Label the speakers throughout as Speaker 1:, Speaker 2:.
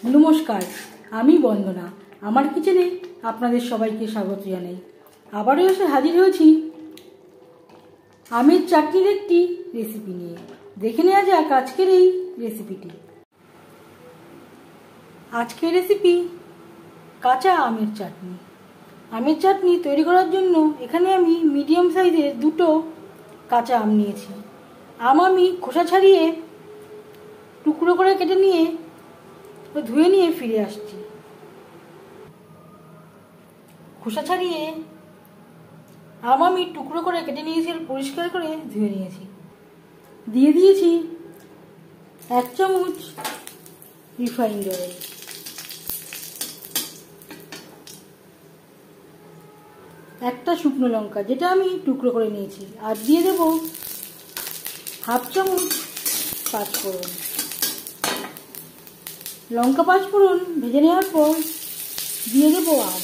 Speaker 1: নমস্কার, আমি বন্দনা। আমার কিচেনে আপনাদের সবাইকে স্বাগত জানাই। আবারও এসে হাজির হয়েছি আমের চাটনির একটি রেসিপি নিয়ে। দেখে নেওয়া যাক আজকের এই রেসিপিটি। আজকের রেসিপি কাঁচা আমের চাটনি। আমের চাটনি তৈরি করার জন্য এখানে আমি মিডিয়াম সাইজের দুটো কাঁচা আম নিয়েছি। আম আমি খোসা ছাড়িয়ে টুকরো করে কেটে নিয়ে ধুয়ে নিয়ে ফিরে আসছি। খোসা ছাড়িয়ে আম আমি টুকরো করে কেটে নিয়েছি আর পরিষ্কার করে ধুয়ে নিয়েছি। দিয়ে দিয়েছি 1 চামচ রিফাইন্ড অয়েল, একটা শুকনো লঙ্কা যেটা আমি টুকরো করে নিয়েছি, আর দিয়ে দেব 1/2 চামচ পাঁচফোড়ন। লঙ্কা পাঁচফোড়ন ভেজে নেওয়ার পর দিয়ে দেবো আম।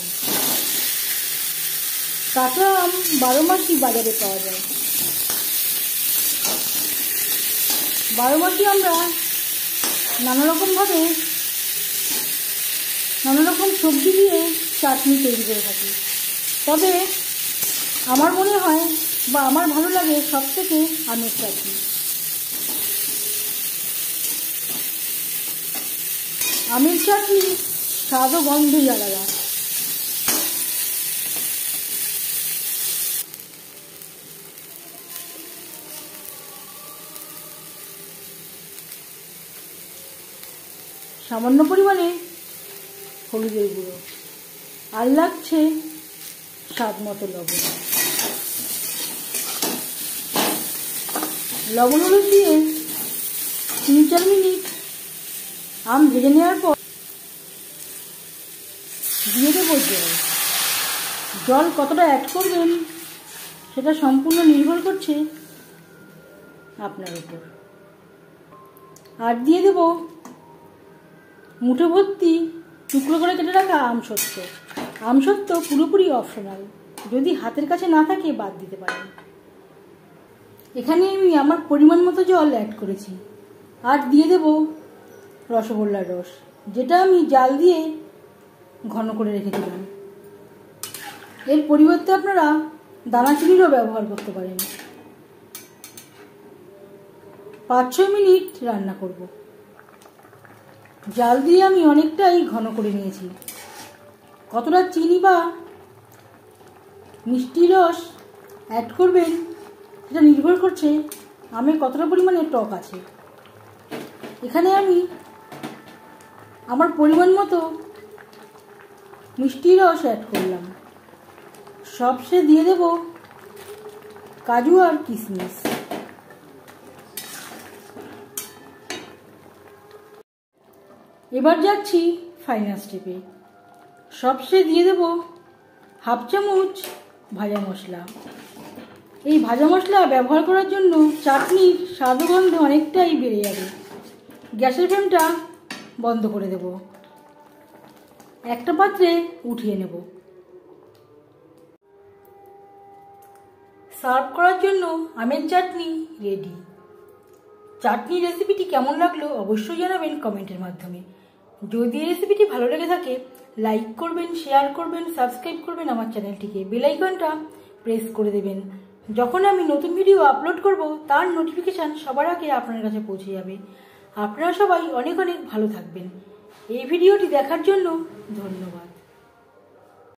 Speaker 1: কাঁচা আম 12 মাসই বাজারে পাওয়া যায়। 12 মাসই আমরা নানা রকম সবজি দিয়ে চাটনি তৈরি করে থাকি। তবে আমার মনে হয় বা আমার ভালো লাগে সব থেকে আমের চাটনি। আমের চাটনি স্বাদ ও গন্ধই আলাদা। সামান্য পরিমাণে হলুদের গুঁড়ো, আর লাগছে স্বাদ মতো লবণ। লবণ হলুদ দিয়ে 3-4 মিনিট আম ভেজে নেওয়ার পর দিয়ে দেবো জল। জল কতটা অ্যাড করবেন সেটা সম্পূর্ণ নির্ভর করছে আপনার উপর। আর দিয়ে দেব মুঠো ভর্তি টুকরো করে কেটে রাখা আমসত্ত্ব। আমসত্ত্ব পুরোপুরি অপশনাল, যদি হাতের কাছে না থাকে বাদ দিতে পারেন। এখানে আমি আমার পরিমাণ মতো জল অ্যাড করেছি, আর দিয়ে দেব রসগোল্লার রস, যেটা আমি জাল দিয়ে ঘন করে রেখেছিলাম। এর পরিবর্তে আপনারা দানাচিনিরও ব্যবহার করতে পারেন। 5-6 মিনিট রান্না করব। জাল দিয়ে আমি অনেকটাই ঘন করে নিয়েছি। কতটা চিনি বা মিষ্টি রস অ্যাড করবেন সেটা নির্ভর করছে আমে কতটা পরিমাণে টক আছে। এখানে আমি আমার পরিমাণ মতো মিষ্টি রস অ্যাড করলাম। সবশেষে দিয়ে দেব কাজু আর কিশমিশ। এবার যাচ্ছি ফাইনাল স্টেপে। সবশেষে দিয়ে দেব 1/2 চামচ ভাজা মশলা। এই ভাজা মশলা ব্যবহার করার জন্য চাটনির স্বাদ ও গন্ধ অনেকটাই বেড়ে যাবে। গ্যাসের ফ্লেমটা বন্ধ করে দেব। একটা পাত্রে উঠিয়ে নেব। সার্ভ করার জন্য আমের চাটনি রেডি। চাটনি রেসিপিটি কেমন লাগলো অবশ্যই জানাবেন কমেন্টের মাধ্যমে। যদি এই রেসিপিটি ভালো লেগে থাকে লাইক করবেন, শেয়ার করবেন, সাবস্ক্রাইব করবেন আমার চ্যানেলটিকে, বেল আইকনটা প্রেস করে দেবেন। যখন আমি নতুন ভিডিও আপলোড করব তার নোটিফিকেশান সবার আগে আপনার কাছে পৌঁছে যাবে। আপনারা সবাই অনেক অনেক ভালো থাকবেন। এই ভিডিওটি দেখার জন্য ধন্যবাদ।